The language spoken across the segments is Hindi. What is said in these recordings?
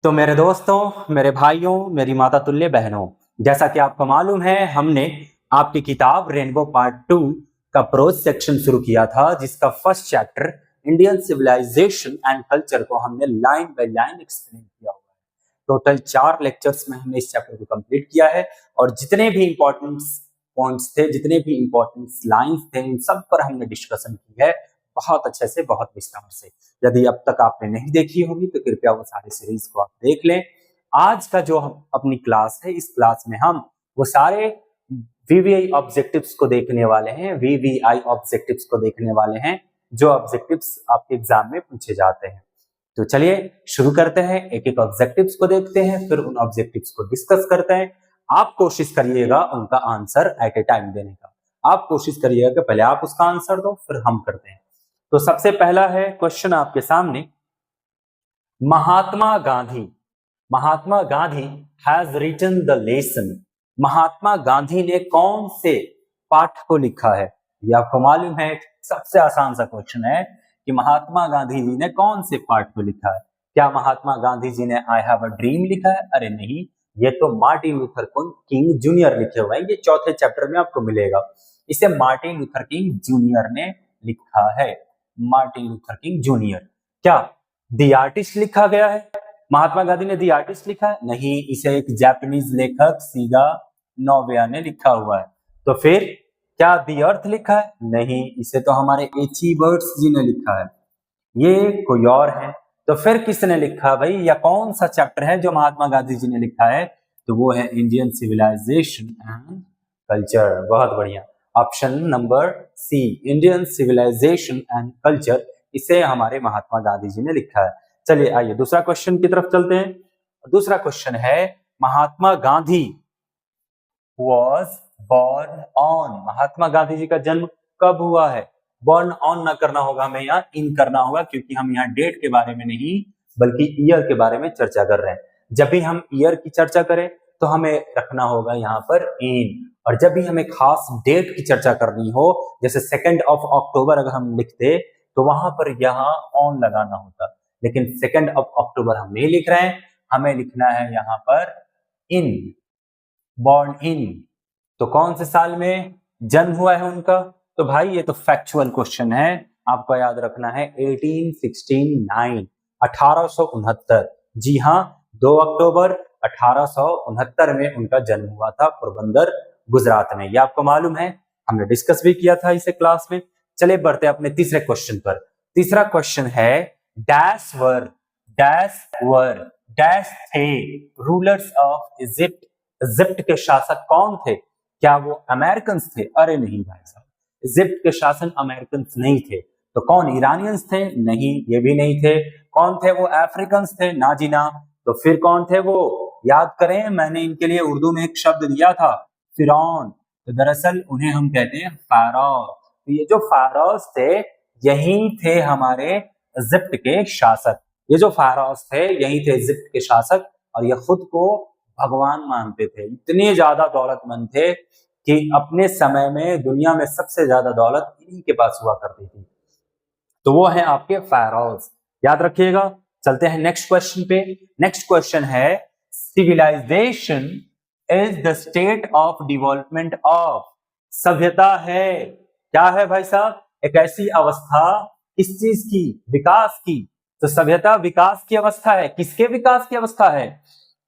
तो मेरे दोस्तों, मेरे भाइयों, मेरी माता तुल्य बहनों, जैसा कि आपको मालूम है, हमने आपकी किताब रेनबो पार्ट 2 का प्रोज सेक्शन शुरू किया था, जिसका first chapter Indian civilization and culture को हमने लाइन बाय लाइन एक्सप्लेन किया हुआ है। टोटल 4 लेक्चर्स में हमने इस चैप्टर को कंप्लीट किया है और जितने भी इंपॉर्टेंट पॉइंट्स थे, जितने भी इंपॉर्टेंट लाइंस थे, इन सब पर हमने डिस्कशन की है बहुत अच्छे से, बहुत विस्तार से। यदि अब तक आपने नहीं देखी होगी तो कृपया वो सारी सीरीज को आप देख लें। आज का जो हम अपनी क्लास है, इस क्लास में हम वो सारे वीवीआई ऑब्जेक्टिव्स को देखने वाले हैं, वीवीआई ऑब्जेक्टिव्स को देखने वाले हैं जो ऑब्जेक्टिव्स आपके एग्जाम में पूछे जाते हैं। तो चलिए शुरू करते हैं, एक एक ऑब्जेक्टिव्स को देखते हैं, फिर उन ऑब्जेक्टिव्स को डिस्कस करते हैं। आप कोशिश करिएगा उनका आंसर एट ए टाइम देने का। आप कोशिश करिएगा कि पहले आप उसका आंसर दो, फिर हम करते हैं। तो सबसे पहला है क्वेश्चन आपके सामने, Mahatma Gandhi has written the lesson. Mahatma Gandhi ने कौन से पाठ को लिखा है? ये आपको मालूम है, सबसे आसान सा क्वेश्चन है कि महात्मा गांधी जी ने कौन से पाठ को लिखा है। क्या महात्मा गांधी जी ने आई हैव अ ड्रीम लिखा है? अरे नहीं, ये तो मार्टिन लूथर किंग जूनियर लिखे हुए हैं। ये चौथे चैप्टर में आपको मिलेगा। इसे मार्टिन लूथर किंग जूनियर ने लिखा है, मार्टिन लूथर किंग जूनियर। क्या द आर्टिस्ट लिखा गया है? महात्मा गांधी ने द आर्टिस्ट लिखा है? नहीं, इसे एक जापानीज लेखक सीगा नोबुया ने लिखा हुआ है। तो फिर क्या द अर्थ लिखा है? नहीं, इसे तो हमारे एची बर्ड्स जी ने लिखा है। ये कोई और है। तो फिर किसने लिखा भाई, या कौन सा चैप्टर है जो महात्मा गांधी जी ने लिखा है? तो वो है इंडियन सिविलाइजेशन एंड कल्चर। बहुत बढ़िया, option number C, Indian civilization and culture, इसे हमारे महात्मा गांधी जी ने लिखा है। चलिए आइए दूसरा क्वेश्चन की तरफ चलते हैं। दूसरा क्वेश्चन है, Mahatma Gandhi was born on. Mahatma Gandhi ji का जन्म कब हुआ है? बॉर्न ऑन ना करना होगा, हमें यहाँ इन करना होगा, क्योंकि हम यहाँ डेट के बारे में नहीं बल्कि ईयर के बारे में चर्चा कर रहे हैं। जब भी हम ईयर की चर्चा करें तो हमें रखना होगा यहाँ पर इन, और जब भी हमें खास डेट की चर्चा करनी हो, जैसे 2 अक्टूबर अगर हम लिखते तो वहां पर यहाँ ऑन लगाना होता, लेकिन 2 अक्टूबर हम नहीं लिख रहे हैं, हमें लिखना है यहाँ पर इन, बॉर्न इन। तो कौन से साल में जन्म हुआ है उनका? तो भाई ये तो फैक्चुअल क्वेश्चन है, आपको याद रखना है 1869, 1869। जी हाँ, 2 अक्टूबर 1869 में उनका जन्म हुआ था पोरबंदर, गुजरात में। ये आपको मालूम है, हमने डिस्कस भी किया था इसे क्लास में। चलिए बढ़ते हैं अपने तीसरे क्वेश्चन पर। तीसरा क्वेश्चन है, डैश वर डैश थे रूलर्स ऑफ इजिप्ट। इजिप्ट के शासक कौन थे? क्या वो अमेरिकन थे? अरे नहीं भाई साहब, इजिप्ट के शासन अमेरिकन नहीं थे। तो कौन, ईरानियंस थे? नहीं, ये भी नहीं थे। कौन थे वो? अफ्रीकन थे? ना जी ना। तो फिर कौन थे वो? याद करें, मैंने इनके लिए उर्दू में एक शब्द दिया था, फिरौन। तो दरअसल उन्हें हम कहते हैं फारोस। तो ये जो फारोस थे, यही थे हमारे इजिप्ट के शासक। ये जो फारोस थे, यही थे इजिप्ट के शासक, और ये खुद को भगवान मानते थे। इतने ज्यादा दौलतमंद थे कि अपने समय में दुनिया में सबसे ज्यादा दौलत इन्हीं के पास हुआ करती थी। तो वो है आपके फारोस, याद रखिएगा। चलते हैं नेक्स्ट क्वेश्चन पे। नेक्स्ट क्वेश्चन है, civilization is the state of development of. सभ्यता है, क्या है भाई साहब? एक ऐसी अवस्था, किस चीज की? विकास की। तो सभ्यता विकास की अवस्था है। किसके विकास की अवस्था है?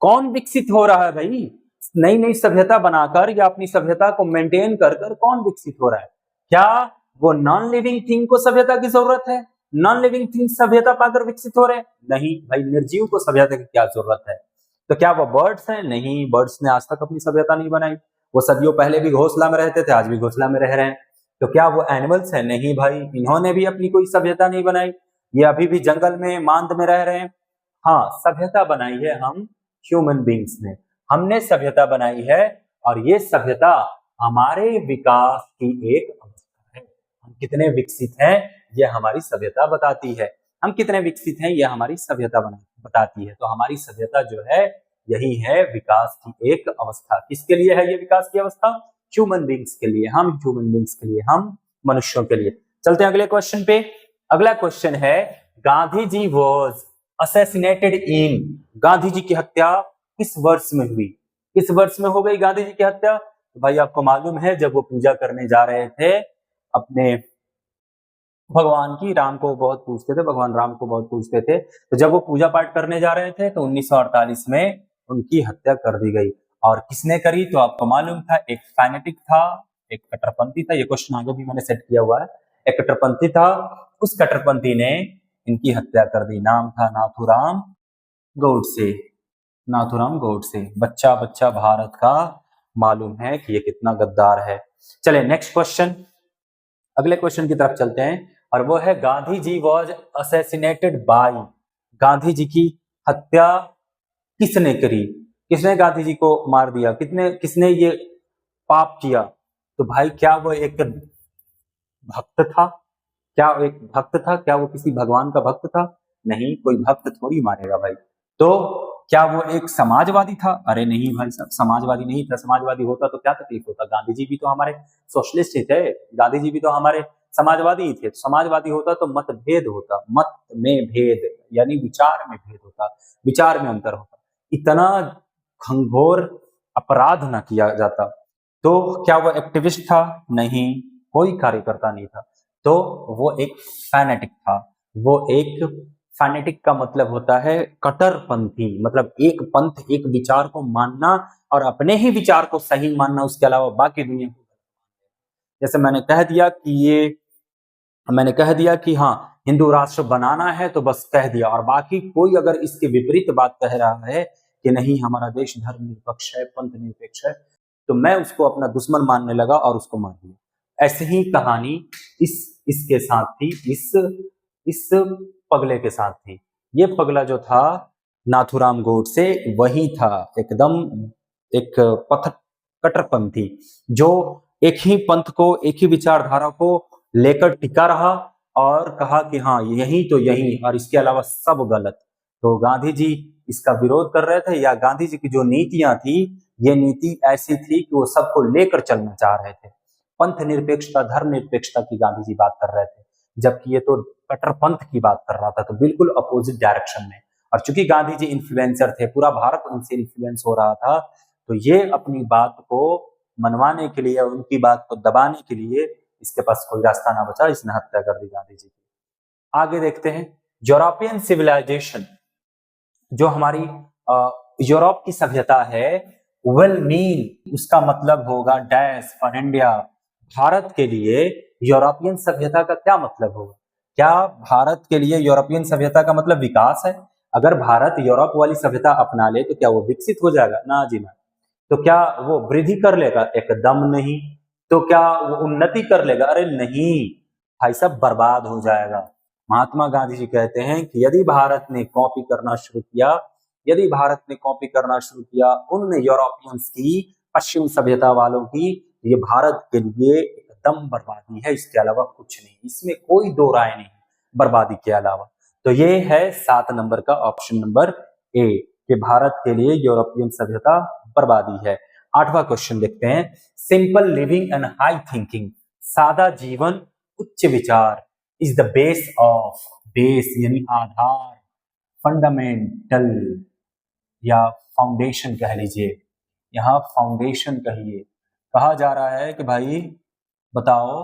कौन विकसित हो रहा है भाई? नई नई सभ्यता बनाकर या अपनी सभ्यता को मेंटेन कर कौन विकसित हो रहा है? क्या वो नॉन लिविंग थिंग को सभ्यता की जरूरत है? नॉन लिविंग थिंग सभ्यता पाकर विकसित हो रहे हैं? नहीं भाई, निर्जीव को सभ्यता की क्या जरूरत है? तो क्या वो बर्ड्स हैं? नहीं, बर्ड्स ने आज तक अपनी सभ्यता नहीं बनाई। वो सदियों पहले भी घोंसला में रहते थे, आज भी घोंसला में रह रहे हैं। तो क्या वो एनिमल्स हैं? नहीं भाई, इन्होंने भी अपनी कोई सभ्यता नहीं बनाई, ये अभी भी जंगल में मांद में रह रहे हैं। हाँ, सभ्यता बनाई है हम ह्यूमन बींग्स ने, हमने सभ्यता बनाई है, और ये सभ्यता हमारे विकास की एक अवस्था है। हम कितने विकसित हैं ये हमारी सभ्यता बताती है। हम कितने विकसित हैं ये हमारी सभ्यता बताती है। तो हमारी सभ्यता जो है, यही है विकास की एक अवस्था। किसके लिए है ये विकास की अवस्था? ह्यूमन बींग्स के लिए, हम ह्यूमन बींग्स के लिए, हम मनुष्यों के लिए। चलते हैं अगले क्वेश्चन पे। अगला क्वेश्चन है, गांधी जी वॉज असैसिनेटेड इन, गांधी जी की हत्या किस वर्ष में हुई? किस वर्ष में हो गई गांधी जी की हत्या? तो भाई आपको मालूम है, जब वो पूजा करने जा रहे थे अपने भगवान की, राम को बहुत पूजते थे, भगवान राम को बहुत पूजते थे, तो जब वो पूजा पाठ करने जा रहे थे तो 1948 में उनकी हत्या कर दी गई। और किसने करी? तो आपको मालूम था, एक फैनेटिक था, एक कट्टरपंथी था। ये क्वेश्चन आगे भी मैंने सेट किया हुआ है। एक कट्टरपंथी था, उस कट्टरपंथी ने इनकी हत्या कर दी। नाम था नाथूराम गोडसे। नाथूराम गोडसे। बच्चा बच्चा भारत का मालूम है कि ये कितना गद्दार है। चले नेक्स्ट क्वेश्चन, अगले क्वेश्चन की तरफ चलते हैं, और वो है Gandhi ji was assassinated bye. Gandhi ji की हत्या किसने करी? किसने गांधी जी को मार दिया? किसने ये पाप किया? तो भाई क्या वो एक भक्त था? क्या वो एक भक्त था? क्या वो किसी भगवान का भक्त था? नहीं, कोई भक्त थोड़ी मारेगा भाई। तो क्या वो एक समाजवादी था? अरे नहीं भाई साहब, समाजवादी नहीं था। समाजवादी होता तो क्या तकलीफ होता? गांधी जी भी तो हमारे सोशलिस्ट ही थे, गांधी जी भी तो हमारे समाजवादी ही थे। समाजवादी होता तो मतभेद होता, मत में भेद यानी विचार में भेद होता, विचार में अंतर होता, इतना घंघोर अपराध ना किया जाता। तो क्या वो एक्टिविस्ट था? नहीं, कोई कार्यकर्ता नहीं था। तो वो एक फैनेटिक था। वो एक फैनेटिक का मतलब होता है कट्टरपंथी, मतलब एक पंथ, एक विचार को मानना और अपने ही विचार को सही मानना, उसके अलावा बाकी दुनिया को। जैसे मैंने कह दिया कि हाँ हिंदू राष्ट्र बनाना है, तो बस कह दिया, और बाकी कोई अगर इसके विपरीत बात कह रहा है कि नहीं हमारा देश धर्मनिरपेक्ष है, पंथ निरपेक्ष है, तो मैं उसको अपना दुश्मन मानने लगा और उसको मार दिया। ऐसी ही कहानी इसके साथ थी, इस पगले के साथ थी। ये पगला जो था नाथूराम गोडसे, वही था एकदम एक पथ कट्टरपंथी, जो एक ही पंथ को, एक ही विचारधारा को लेकर टिका रहा और कहा कि हाँ यही तो यही, और इसके अलावा सब गलत। तो गांधी जी इसका विरोध कर रहे थे, या गांधी जी की जो नीतियां थी, ये नीति ऐसी थी कि वो सबको लेकर चलना चाह रहे थे। पंथ निरपेक्षता, धर्म निरपेक्षता की गांधी जी बात कर रहे थे, जबकि ये तो कट्टरपंथ की बात कर रहा था, तो बिल्कुल अपोजिट डायरेक्शन में। और चूंकि गांधी जी इन्फ्लुएंसर थे, पूरा भारत उनसे इन्फ्लुएंस हो रहा था, तो ये अपनी बात को मनवाने के लिए, उनकी बात को दबाने के लिए इसके पास कोई रास्ता ना बचा, इसने हत्या कर दी गांधी जी की। आगे देखते हैं, यूरोपियन सिविलाइजेशन, जो हमारी यूरोप की सभ्यता है, विल मीन, उसका मतलब होगा डैश फॉर इंडिया। भारत के लिए यूरोपियन सभ्यता का क्या मतलब होगा? क्या भारत के लिए यूरोपियन सभ्यता का मतलब विकास है? अगर भारत यूरोप वाली सभ्यता अपना ले तो क्या वो विकसित हो जाएगा? ना जी ना। तो क्या वो वृद्धि कर लेगा? एकदम नहीं। तो क्या वो उन्नति कर लेगा? अरे नहीं भाई साहब, बर्बाद हो जाएगा। महात्मा गांधी जी कहते हैं कि यदि भारत ने कॉपी करना शुरू किया, यदि भारत ने कॉपी करना शुरू किया उन यूरोपियंस की, पश्चिम सभ्यता वालों की, ये भारत के लिए एकदम बर्बादी है, इसके अलावा कुछ नहीं, इसमें कोई दो राय नहीं बर्बादी के अलावा। तो ये है 7 नंबर का ऑप्शन नंबर ए, कि भारत के लिए यूरोपियन सभ्यता बर्बादी है। 8वां क्वेश्चन देखते हैं, simple living and high thinking, सादा जीवन उच्च विचार, is the base of, base यानी आधार, फंडामेंटल या फाउंडेशन कह लीजिए, यहाँ फाउंडेशन कहिए। कहा जा रहा है कि भाई बताओ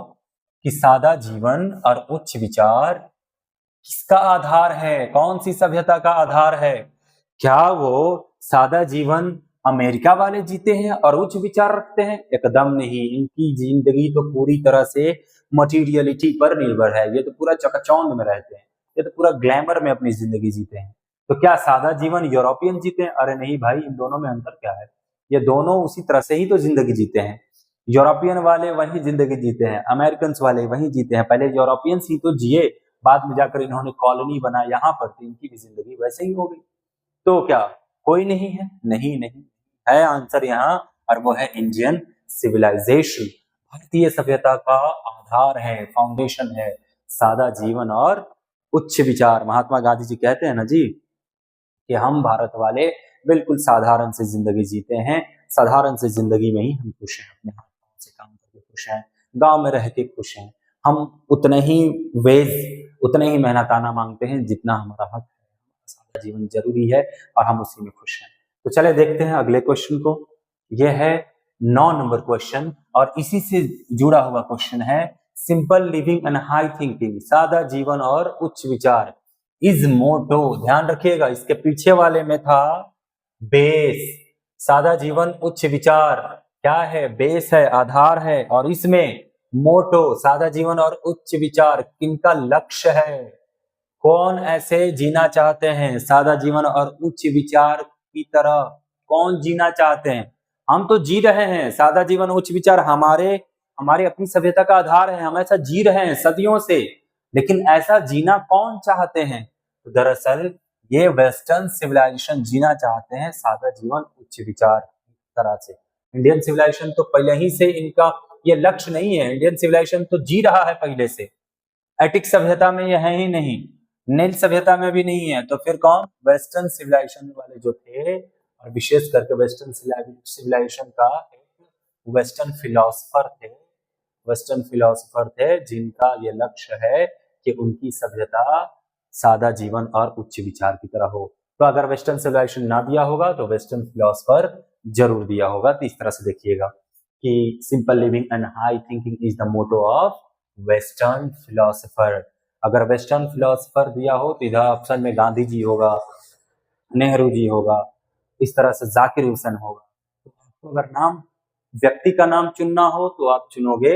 कि सादा जीवन और उच्च विचार किसका आधार है? कौन सी सभ्यता का आधार है? क्या वो सादा जीवन अमेरिका वाले जीते हैं और उच्च विचार रखते हैं? एकदम नहीं। इनकी जिंदगी तो पूरी तरह से मटीरियलिटी पर निर्भर है, ये तो पूरा चकाचौंध में रहते हैं, ये तो पूरा ग्लैमर में अपनी जिंदगी जीते हैं। तो क्या सादा जीवन यूरोपियन जीते हैं? अरे नहीं भाई, इन दोनों में अंतर क्या है? ये दोनों उसी तरह से ही तो जिंदगी जीते हैं। यूरोपियन वाले वही जिंदगी जीते हैं, अमेरिकन वाले वही जीते हैं। पहले यूरोपियंस ही तो जिए, बाद में जाकर इन्होंने कॉलोनी बनाया यहाँ पर, तो इनकी भी जिंदगी वैसे ही हो गई। तो क्या कोई नहीं है? नहीं नहीं है आंसर यहाँ, और वो है इंडियन सिविलाइजेशन। भारतीय सभ्यता का आधार है, फाउंडेशन है सादा जीवन और उच्च विचार। महात्मा गांधी जी कहते हैं ना जी कि हम भारत वाले बिल्कुल साधारण से जिंदगी जीते हैं, साधारण से जिंदगी में ही हम खुश हैं, अपने हाथ पांव से काम करके खुश हैं, गांव में रह के खुश हैं। हम उतने ही मेहनताना मांगते हैं जितना हमारा हक है। जीवन जरूरी है और हम उसी में खुश हैं। तो चले देखते हैं अगले क्वेश्चन को। यह है 9 नंबर क्वेश्चन और इसी से जुड़ा हुआ क्वेश्चन है simple living and high thinking, सादा जीवन और उच्च विचार इज मोटो। ध्यान रखिएगा, इसके पीछे वाले में था बेस, सादा जीवन उच्च विचार क्या है, बेस है, आधार है, और इसमें मोटो सादा जीवन और उच्च विचार किनका लक्ष्य है, कौन ऐसे जीना चाहते हैं सादा जीवन और उच्च विचार की तरह, कौन जीना चाहते हैं। हम तो जी रहे हैं सादा जीवन उच्च विचार, हमारे अपनी सभ्यता का आधार है, हम ऐसा जी रहे हैं सदियों से, लेकिन ऐसा जीना कौन चाहते हैं। तो दरअसल ये वेस्टर्न सिविलाइजेशन जीना चाहते हैं सादा जीवन उच्च विचार की तरह से। इंडियन सिविलाइजेशन तो पहले ही से इनका ये लक्ष्य नहीं है, इंडियन सिविलाइजेशन तो जी रहा है पहले से, एटिक सभ्यता में यह है ही नहीं, नील सभ्यता में भी नहीं है, तो फिर कौन, वेस्टर्न सिविलाइजेशन वाले जो थे, और विशेष करके वेस्टर्न सिविलाइजेशन का वेस्टर्न फिलोसोफर थे जिनका ये लक्ष्य है कि उनकी सभ्यता सादा जीवन और उच्च विचार की तरह हो। तो अगर वेस्टर्न सिविलाइजेशन ना दिया होगा तो वेस्टर्न फिलोसोफर जरूर दिया होगा। तो इस तरह से देखिएगा कि simple living and high thinking is the motto of western philosopher. अगर वेस्टर्न फिलोसोफर दिया हो तो इधर ऑप्शन में गांधी जी होगा, नेहरू जी होगा, इस तरह से जाकिर हुसैन होगा। तो आपको अगर नाम व्यक्ति का नाम चुनना हो तो आप चुनोगे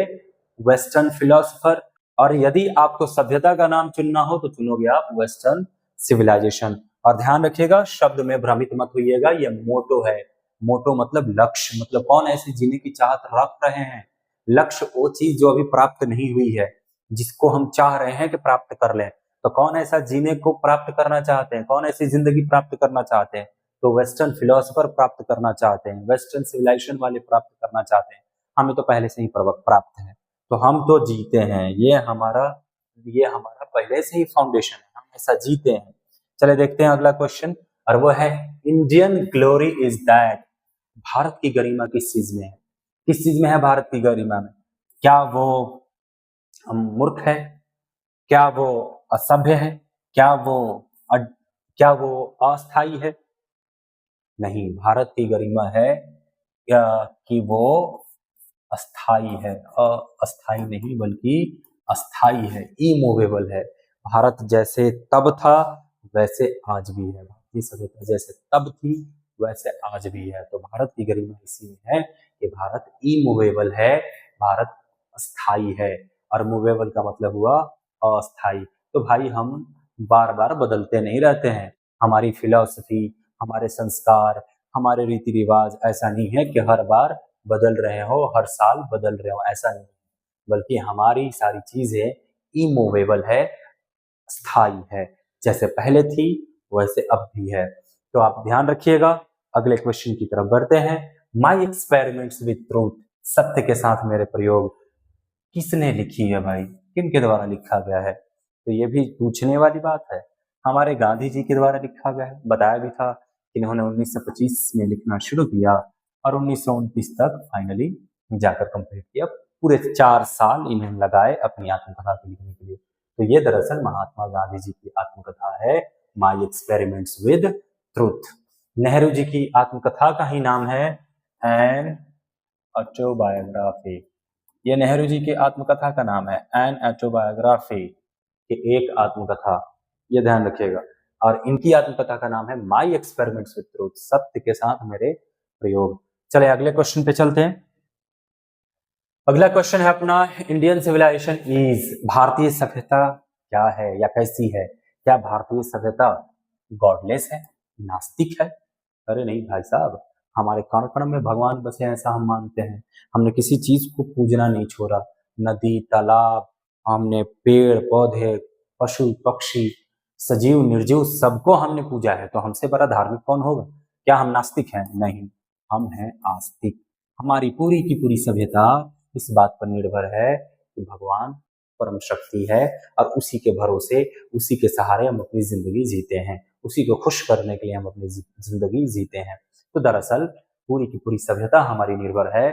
वेस्टर्न फिलोसोफर, और यदि आपको सभ्यता का नाम चुनना हो तो चुनोगे आप वेस्टर्न सिविलाइजेशन। और ध्यान रखिएगा, शब्द में भ्रमित मत होइएगा, ये मोटो है। मोटो मतलब लक्ष्य, मतलब कौन ऐसे जीने की चाहत रख रहे हैं। लक्ष्य वो चीज जो अभी प्राप्त नहीं हुई है, जिसको हम चाह रहे हैं कि प्राप्त कर लें। तो कौन ऐसा जीने को प्राप्त करना चाहते हैं, कौन ऐसी जिंदगी प्राप्त करना चाहते हैं, तो वेस्टर्न फिलोसोफर प्राप्त करना चाहते हैं, वेस्टर्न सिविलाइजेशन वाले प्राप्त करना चाहते हैं। हमें तो पहले से ही प्राप्त है, तो हम तो जीते हैं, ये हमारा पहले से ही फाउंडेशन है, हम ऐसा जीते हैं। चले देखते हैं अगला क्वेश्चन, और वो है Indian glory is that. Bharat की गरिमा किस चीज में है, किस चीज में है भारत की गरिमा में। क्या वो मूर्ख है, क्या वो असभ्य है, क्या वो अस्थाई है। नहीं, भारत की गरिमा है कि वो अस्थाई है, अस्थाई नहीं बल्कि अस्थाई है, इमूवेबल है। भारत जैसे तब था वैसे आज भी है, भारतीय सभ्यता जैसे तब थी वैसे आज भी है। तो भारत की गरिमा इसी में है कि भारत इमूवेबल है, भारत अस्थाई है, और मूवेबल का मतलब हुआ अस्थाई। तो भाई हम बार बार बदलते नहीं रहते हैं, हमारी फिलॉसफी, हमारे संस्कार, हमारे रीति रिवाज ऐसा नहीं है कि हर बार बदल रहे हो, हर साल बदल रहे हो, ऐसा नहीं, बल्कि हमारी सारी चीजें इमूवेबल है, स्थायी है, जैसे पहले थी वैसे अब भी है। तो आप ध्यान रखिएगा। अगले क्वेश्चन की तरफ बढ़ते हैं। माई एक्सपेरिमेंट्स विद ट्रूथ, सत्य के साथ मेरे प्रयोग किसने लिखी है भाई, किनके द्वारा लिखा गया है। तो ये भी पूछने वाली बात है। हमारे गांधी जी के द्वारा लिखा गया है, बताया भी था कि इन्होंने 1925 में लिखना शुरू किया और 1929 तक फाइनली जाकर कंप्लीट किया। पूरे 4 साल इन्हें लगाए अपनी आत्मकथा को लिखने के लिए। तो ये दरअसल महात्मा गांधी जी की आत्मकथा है, my experiments with truth. Nehru ji की आत्मकथा का ही नाम है एन ऑटोबायोग्राफी। ये नेहरू जी की आत्मकथा का नाम है एन ऑटोबायोग्राफी, कि एक आत्मकथा, ये ध्यान रखिएगा। और इनकी आत्मकथा का नाम है माई एक्सपेरिमेंट्स विद ट्रूथ, सत्य के साथ मेरे प्रयोग। चले अगले क्वेश्चन पे चलते हैं। अगला क्वेश्चन है अपना, इंडियन सिविलाइजेशन इज, भारतीय सभ्यता क्या है या कैसी है। क्या भारतीय सभ्यता गॉडलेस है, नास्तिक है। अरे नहीं भाई साहब, हमारे कण कण में भगवान बसे ऐसा हम मानते हैं। हमने किसी चीज को पूजना नहीं छोड़ा, नदी तालाब, हमने पेड़ पौधे, पशु पक्षी, सजीव निर्जीव सबको हमने पूजा है। तो हमसे बड़ा धार्मिक कौन होगा। क्या हम नास्तिक हैं, नहीं, हम हैं आस्तिक। हमारी पूरी की पूरी सभ्यता इस बात पर निर्भर है कि भगवान परम शक्ति है, और उसी के भरोसे, उसी के सहारे हम अपनी जिंदगी जीते हैं, उसी को खुश करने के लिए हम अपनी जिंदगी जीते हैं। तो दरअसल पूरी की पूरी सभ्यता हमारी निर्भर है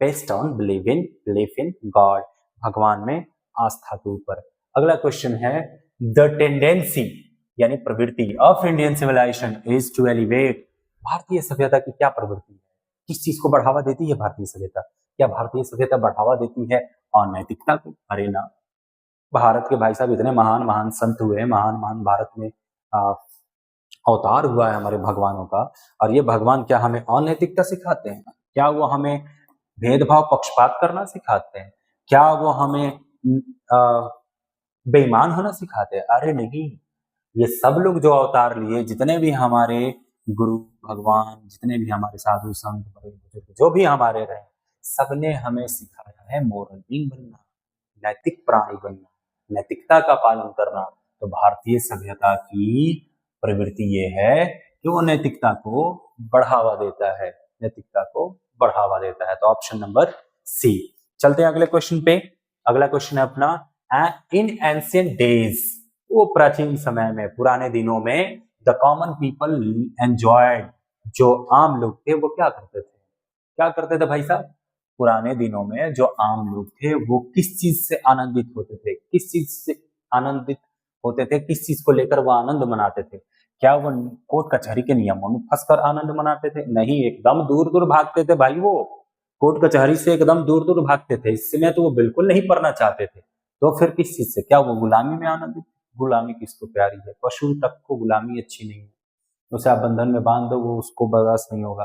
based on belief in God, भगवान में आस्था के ऊपर। अगला क्वेश्चन है, द टेंडेंसी यानी प्रवृत्ति of Indian civilization is to elevate. भारतीय सभ्यता की क्या प्रवृत्ति है, किस चीज को बढ़ावा देती है भारतीय सभ्यता? क्या भारतीय सभ्यता बढ़ावा देती है अनैतिकता को? अरे ना, भारत के भाई साहब इतने महान महान संत हुए, महान महान भारत में अवतार हुआ है हमारे भगवानों का, और ये भगवान क्या हमें अनैतिकता सिखाते हैं? क्या वो हमें भेदभाव पक्षपात करना सिखाते हैं? क्या वो हमें बेईमान होना सिखाते हैं? अरे नहीं, ये सब लोग जो अवतार लिए, जितने भी हमारे गुरु भगवान, जितने भी हमारे साधु संत बड़े बुजुर्ग जो भी हमारे रहे, सबने हमें सिखाया है मोरल बीइंग बनना, नैतिक प्राणी बनना, नैतिकता का पालन करना। तो भारतीय सभ्यता की प्रवृत्ति ये है कि वो नैतिकता को बढ़ावा देता है, नैतिकता को बढ़ावा देता है। तो ऑप्शन नंबर सी। चलते हैं अगले क्वेश्चन पे। अगला क्वेश्चन है अपना, इन एंशिएंट डेज, वो प्राचीन समय में, पुराने दिनों में, द कॉमन पीपल एंजॉयड, जो आम लोग थे वो क्या करते थे? क्या करते थे भाई साहब? पुराने दिनों में जो आम लोग थे वो किस चीज से आनंदित होते थे? किस चीज से आनंदित होते थे? किस चीज को लेकर वो आनंद मनाते थे? क्या वो कोर्ट कचहरी के नियमों में फंसकर आनंद मनाते थे? नहीं, एकदम दूर दूर भागते थे भाई। वो कोर्ट कचहरी से एकदम दूर दूर भागते थे, इसमें तो वो बिल्कुल नहीं पढ़ना चाहते थे। तो फिर किस चीज से? क्या वो गुलामी में आनंदित? गुलामी किसको प्यारी है? पशु तक को गुलामी अच्छी नहीं है। उसे आप बंधन में बांध दो, वो उसको बर्दाश्त नहीं होगा।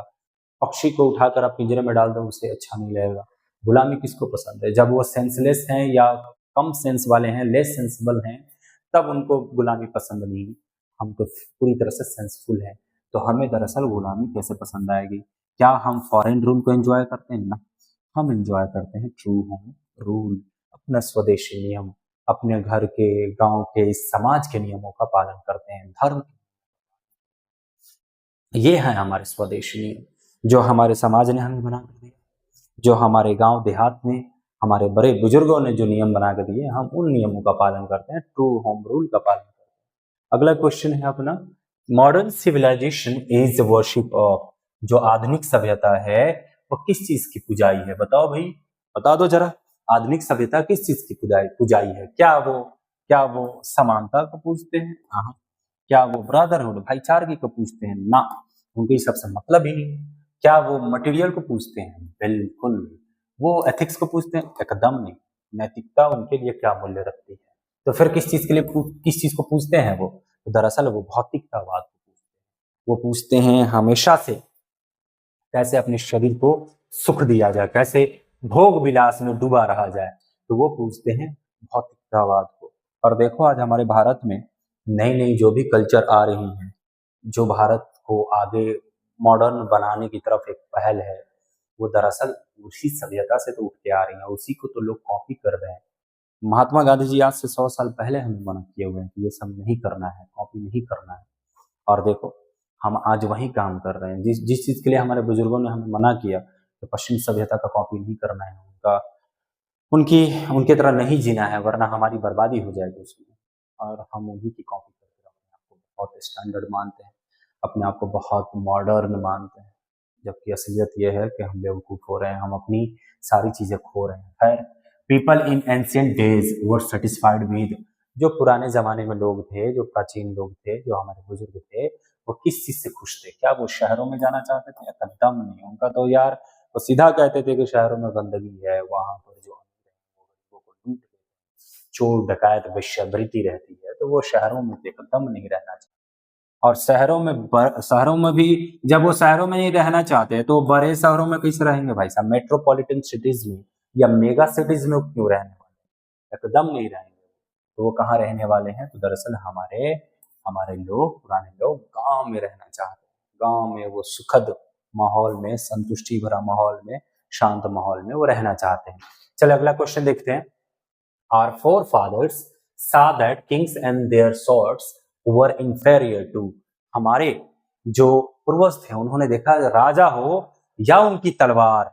पक्षी को उठाकर आप पिंजरे में डाल दो, उसे अच्छा नहीं लगेगा। गुलामी किसको पसंद है? जब वो सेंसलेस हैं या कम सेंस वाले हैं, लेस सेंसिबल हैं, तब उनको गुलामी पसंद नहीं। हम तो पूरी तरह से सेंसफुल हैं, तो हमें दरअसल गुलामी कैसे पसंद आएगी? क्या हम फॉरेन रूल को एंजॉय करते हैं? ना, हम एंजॉय करते हैं ट्रू होम रूल, अपना स्वदेशी नियम, अपने घर के, गांव के, इस समाज के नियमों का पालन करते हैं, धर्म। ये है हमारे स्वदेशी नियम, जो हमारे समाज ने हमें बना कर दिया, जो हमारे गांव देहात में हमारे बड़े बुजुर्गों ने जो नियम बना कर दिए, हम उन नियमों का पालन करते हैं, ट्रू होम रूल का पालन करते हैं। अगला क्वेश्चन है अपना, modern civilization is worship of, जो आधुनिक सभ्यता है वो किस चीज की पुजाई है? बताओ भाई, बता दो जरा, आधुनिक सभ्यता किस चीज की पुजाई है? क्या वो समानता को पूजते हैं? हाँ। क्या वो ब्रदरहुड, भाईचारगी को पूछते हैं? ना, उनको इस सबसे मतलब ही नहीं। क्या वो मटेरियल को पूछते हैं? बिल्कुल। वो एथिक्स को पूछते हैं? एकदम नहीं। नैतिकता उनके लिए क्या मूल्य रखती है? तो फिर किस चीज के लिए किस चीज को पूछते हैं वो? तो दरअसल वो भौतिकतावाद को पूछते हैं। वो पूछते हैं हमेशा से कैसे अपने शरीर को सुख दिया जाए, कैसे भोग विलास में डूबा रहा जाए, तो वो पूछते हैं भौतिकतावाद को। और देखो आज हमारे भारत में नई नई जो भी कल्चर आ रही हैं, जो भारत को आगे मॉडर्न बनाने की तरफ एक पहल है, वो दरअसल उसी सभ्यता से तो उठ के आ रही है, उसी को तो लोग कॉपी कर रहे हैं। महात्मा गांधी जी आज से 100 साल पहले हमें मना किए हुए हैं कि ये सब नहीं करना है, कॉपी नहीं करना है। और देखो हम आज वही काम कर रहे हैं, जिस जिस चीज के लिए हमारे बुजुर्गों ने हमें मना किया कि पश्चिम सभ्यता का कॉपी नहीं करना है, उनका उनकी उनके तरह नहीं जीना है, वरना हमारी बर्बादी हो जाएगी उसमें। और हम उन्हीं की कॉपी करके अपने आप को बहुत स्टैंडर्ड मानते हैं, अपने आप को बहुत मॉडर्न मानते हैं, जबकि असलियत यह है कि हम बेवकूफ हो रहे हैं, हम अपनी सारी चीजें खो रहे हैं। खैर, people in ancient days were satisfied with, जो पुराने जमाने में लोग थे, जो प्राचीन लोग थे, जो हमारे बुजुर्ग थे, वो किस चीज से खुश थे? क्या वो शहरों में जाना चाहते थे? एकदम नहीं। उनका तो यार, वो सीधा कहते थे कि शहरों में गंदगी है, वहां पर जो गरीबों को लूट लेते हैं, चोर डकैत वेश्यावृत्ति रहती है, तो वो शहरों में एकदम नहीं रहना चाहिए। और शहरों में भी, जब वो शहरों में नहीं रहना चाहते तो बड़े शहरों में कैसे रहेंगे भाई साहब? मेट्रोपॉलिटन सिटीज में या मेगा सिटीज में क्यों रहने वाले? एकदम नहीं रहेंगे। तो वो कहाँ रहने वाले हैं? तो दरअसल हमारे हमारे लोग, पुराने लोग गांव में रहना चाहते हैं। गांव में वो सुखद माहौल में, संतुष्टि भरा माहौल में, शांत माहौल में वो रहना चाहते हैं। चलो अगला क्वेश्चन देखते हैं। Our forefathers saw that kings and their swords were inferior to, हमारे जो पूर्वज थे उन्होंने देखा राजा हो या उनकी तलवार,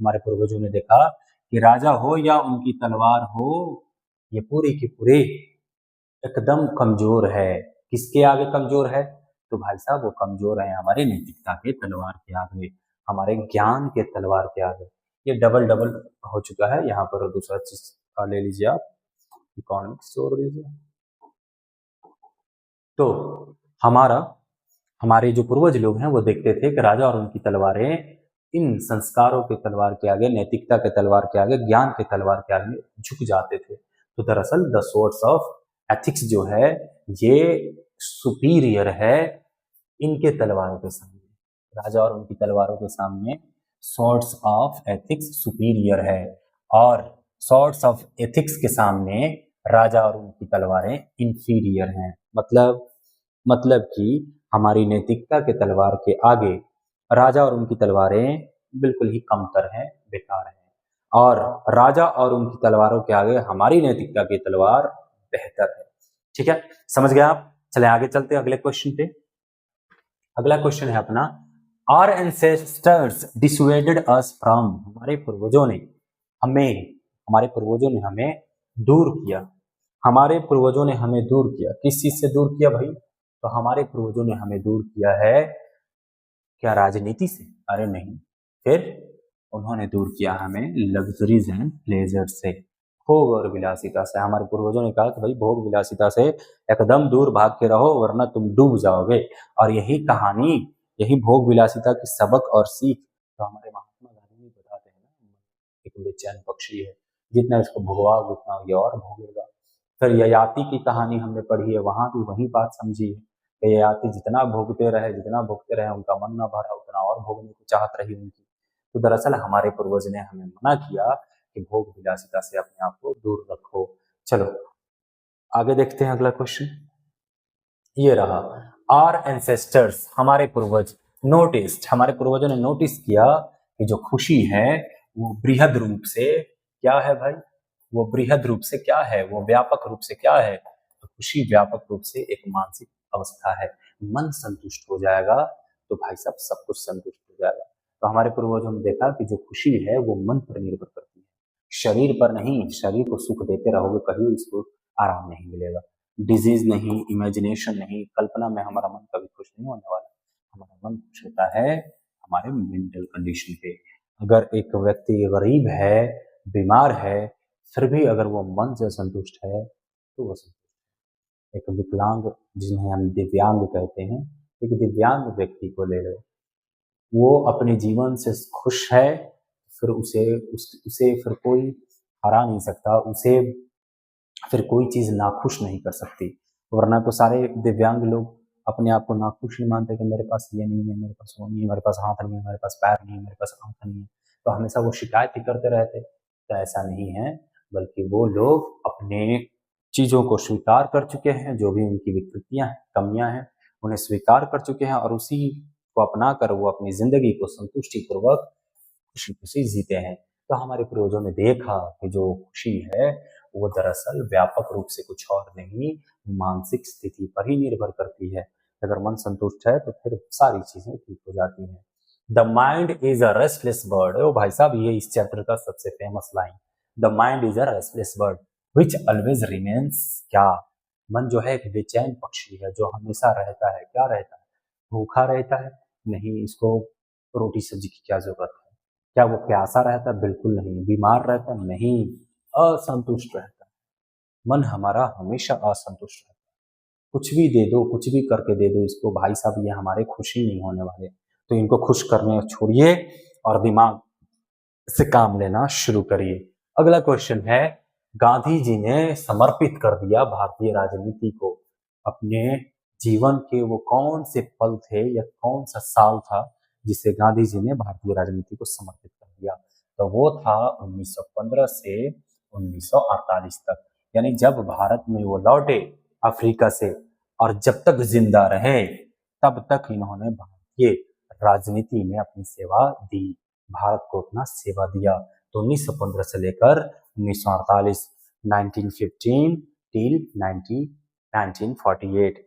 हमारे पूर्वजों ने देखा कि राजा हो या उनकी तलवार हो, ये पूरी की पूरी एकदम कमजोर है। किसके आगे कमजोर है? तो भाई साहब वो कमजोर है हमारे नैतिकता के तलवार के आगे, हमारे ज्ञान के तलवार के आगे। ये डबल डबल हो चुका है यहाँ पर। दूसरा चीज ले लीजिए आप, इकोनॉमिक्स छोड़ दीजिए। तो हमारा हमारे जो पूर्वज लोग हैं वो देखते थे कि राजा और उनकी तलवारें इन संस्कारों के तलवार के आगे, नैतिकता के तलवार के आगे, ज्ञान के तलवार के आगे झुक जाते थे। तो दरअसल द सोर्स ऑफ एथिक्स जो है ये सुपीरियर है इनके तलवारों के सामने। राजा और उनकी तलवारों के सामने सॉर्ट्स ऑफ एथिक्स सुपीरियर है, और सॉर्ट्स ऑफ एथिक्स के सामने राजा और उनकी तलवारें इंफीरियर हैं। मतलब कि हमारी नैतिकता के तलवार के आगे राजा और उनकी तलवारें बिल्कुल ही कमतर हैं, बेकार हैं, और राजा और उनकी तलवारों के आगे हमारी नैतिकता की तलवार बेहतर है। ठीक है, समझ गए आप? चले आगे चलते हैं अगले क्वेश्चन पे। अगला क्वेश्चन है अपना, आवर एंसेस्टर्स डिसुएडेड अस फ्रॉम, हमारे पूर्वजों ने हमें दूर किया। हमारे पूर्वजों ने हमें दूर किया, किस चीज से दूर किया भाई? तो हमारे पूर्वजों ने हमें दूर किया है क्या राजनीति से? अरे नहीं, फिर उन्होंने दूर किया हमें लग्जरीज एंड प्लेजर से, भोग और विलासिता से। हमारे पूर्वजों ने कहा कि भाई भोग विलासिता से एकदम दूर भाग के रहो वरना तुम डूब जाओगे। और यही कहानी, यही भोग विलासिता की सबक और सीख तो हमारे महात्मा गांधी भी बताते हैं ना, एक बेचैन पक्षी है, जितना इसको भोगा उतना ये और भोगेगा। फिर ययाति की कहानी हमने पढ़ी है, वहां भी वही बात समझी है कि ययाति जितना भोगते रहे उनका मन न भरा, उतना और भोगने की चाहत रही उनकी। तो दरअसल हमारे पूर्वज ने हमें मना किया कि भोग विलासिता से अपने आप को दूर रखो। चलो आगे देखते हैं अगला क्वेश्चन। ये रहा, आर एंसेस्टर्स, हमारे पूर्वज, नोटिस्ड, हमारे पूर्वजों ने नोटिस किया कि जो खुशी है वो बृहद रूप से क्या है भाई? वो बृहद रूप से क्या है? वो व्यापक रूप से क्या है? तो खुशी व्यापक रूप से एक मानसिक अवस्था है। मन संतुष्ट हो जाएगा तो भाई साहब सब कुछ संतुष्ट हो जाएगा। तो हमारे पूर्वजों ने देखा कि जो खुशी है वो मन पर निर्भर करती है, शरीर पर नहीं। शरीर को सुख देते रहोगे कभी उसको आराम नहीं मिलेगा। डिजीज नहीं, इमेजिनेशन नहीं, कल्पना में हमारा मन कभी खुश नहीं होने वाला। हमारा मन खुश होता है हमारे मेंटल कंडीशन पे। अगर एक व्यक्ति गरीब है, बीमार है, फिर भी अगर वो मन से संतुष्ट है तो वो संतुष्ट है। एक विकलांग, जिन्हें हम दिव्यांग कहते हैं, एक दिव्यांग व्यक्ति को ले लो, वो अपने जीवन से खुश है, फिर उसे फिर कोई हरा नहीं सकता, उसे फिर कोई चीज नाखुश नहीं कर सकती। वरना तो सारे दिव्यांग लोग अपने आप को नाखुश ही मानते कि मेरे पास ये नहीं है, मेरे पास वो नहीं है, मेरे पास हाथ नहीं है, मेरे पास पैर नहीं है, मेरे पास आंख नहीं है, तो हमेशा वो शिकायत ही करते रहते। तो ऐसा नहीं है, बल्कि वो लोग अपने चीजों को स्वीकार कर चुके हैं, जो भी उनकी विकृतियां हैं, कमियां हैं, उन्हें स्वीकार कर चुके हैं, और उसी को अपनाकर वो अपनी जिंदगी को संतुष्टि पूर्वक खुशी खुशी जीते हैं। तो हमारे पूर्वजों ने देखा कि जो खुशी है वो दरअसल व्यापक रूप से कुछ और नहीं, मानसिक स्थिति पर ही निर्भर करती है। अगर मन संतुष्ट है तो फिर सारी चीजें ठीक हो जाती हैं। The mind is a restless bird. ओ भाई साहब, ये इस चैप्टर का सबसे famous line, the mind is a restless bird which always remains, क्या? मन जो है एक बेचैन पक्षी है जो हमेशा रहता है, क्या रहता है? भूखा रहता है? नहीं, इसको रोटी सब्जी की क्या जरूरत है। क्या वो प्यासा रहता है? बिल्कुल नहीं। बीमार रहता है? नहीं, असंतुष्ट रहता है। मन हमारा हमेशा असंतुष्ट रहता है। कुछ भी दे दो, कुछ भी करके दे दो इसको, भाई साहब ये हमारे खुशी नहीं होने वाले। तो इनको खुश करने छोड़िए और दिमाग से काम लेना शुरू करिए। अगला क्वेश्चन है, गांधी जी ने समर्पित कर दिया भारतीय राजनीति को। अपने जीवन के वो कौन से पल थे या कौन सा साल था जिसे गांधी जी ने भारतीय राजनीति को समर्पित कर दिया? तो वो था 1915 से 1948 तक, यानी जब भारत में वो लौटे अफ्रीका से, और जब तक जिंदा रहे तब तक इन्होंने भारतीय राजनीति में अपनी सेवा दी, भारत को अपना सेवा दिया। तो 1915 से लेकर 1948, 1915 टिल 1948।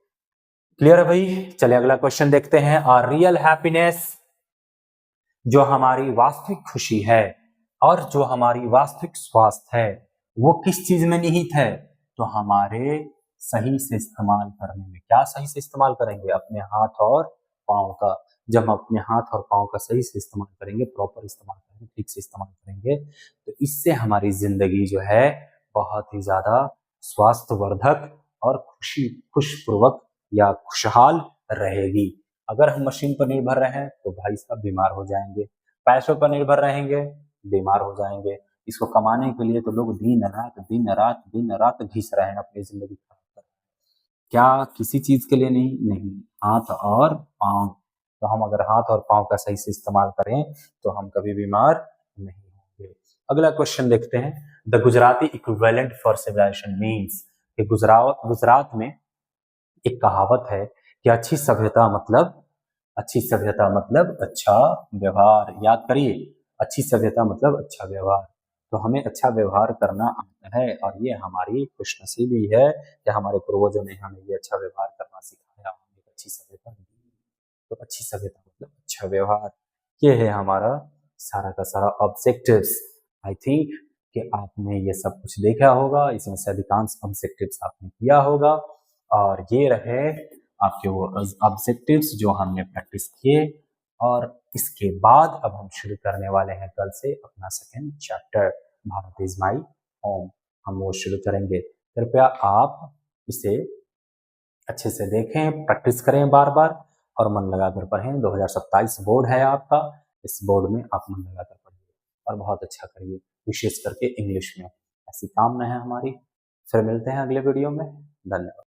क्लियर है भाई? चलिए अगला क्वेश्चन देखते हैं। आर रियल हैप्पीनेस, जो हमारी वास्तविक खुशी है और जो हमारी वास्तविक स्वास्थ्य है, वो किस चीज में निहित है? तो हमारे सही से इस्तेमाल करने में। क्या सही से इस्तेमाल करेंगे? अपने हाथ और पाँव का। जब हम अपने हाथ और पाँव का सही से इस्तेमाल करेंगे, प्रॉपर इस्तेमाल करेंगे, ठीक से इस्तेमाल करेंगे, तो इससे हमारी जिंदगी जो है बहुत ही ज्यादा स्वास्थ्यवर्धक और खुशपूर्वक या खुशहाल रहेगी। अगर हम मशीन पर निर्भर रहें तो भाई साहब बीमार हो जाएंगे, पैसों पर निर्भर रहेंगे बीमार हो जाएंगे। इसको कमाने के लिए तो लोग दिन रात घिस रहे हैं अपनी जिंदगी खराब कर। क्या किसी चीज के लिए नहीं? नहीं, हाथ और पाँव। तो हम अगर हाथ और पाँव का सही से इस्तेमाल करें तो हम कभी बीमार नहीं होंगे। अगला क्वेश्चन देखते हैं। The Gujarati equivalent for civilization means कि गुजरात में एक कहावत है कि अच्छी सभ्यता मतलब अच्छा व्यवहार। याद करिए, अच्छी सभ्यता मतलब अच्छा व्यवहार। तो हमें अच्छा व्यवहार करना आता है और ये हमारी खुशनसीबी है कि हमारे पूर्वजों ने हमें ये अच्छा व्यवहार करना सिखाया, हमें एक अच्छी सभ्यता दी। तो अच्छी सभ्यता मतलब अच्छा व्यवहार। ये है हमारा सारा का सारा ऑब्जेक्टिव्स। आई थिंक कि आपने ये सब कुछ देखा होगा, इसमें से अधिकांश ऑब्जेक्टिव्स आपने किया होगा और ये रहे आपके वो ऑब्जेक्टिव्स जो हमने प्रैक्टिस किए। और इसके बाद अब हम शुरू करने वाले हैं कल से अपना second chapter, Bharat is my home. हम वो शुरू करेंगे। कृपया आप इसे अच्छे से देखें, प्रैक्टिस करें बार बार और मन लगाकर पढ़ें। 2027 बोर्ड है आपका, इस बोर्ड में आप मन लगाकर पढ़िए और बहुत अच्छा करिए, विशेष करके इंग्लिश में। ऐसी कामना है हमारी। फिर मिलते हैं अगले वीडियो में। धन्यवाद।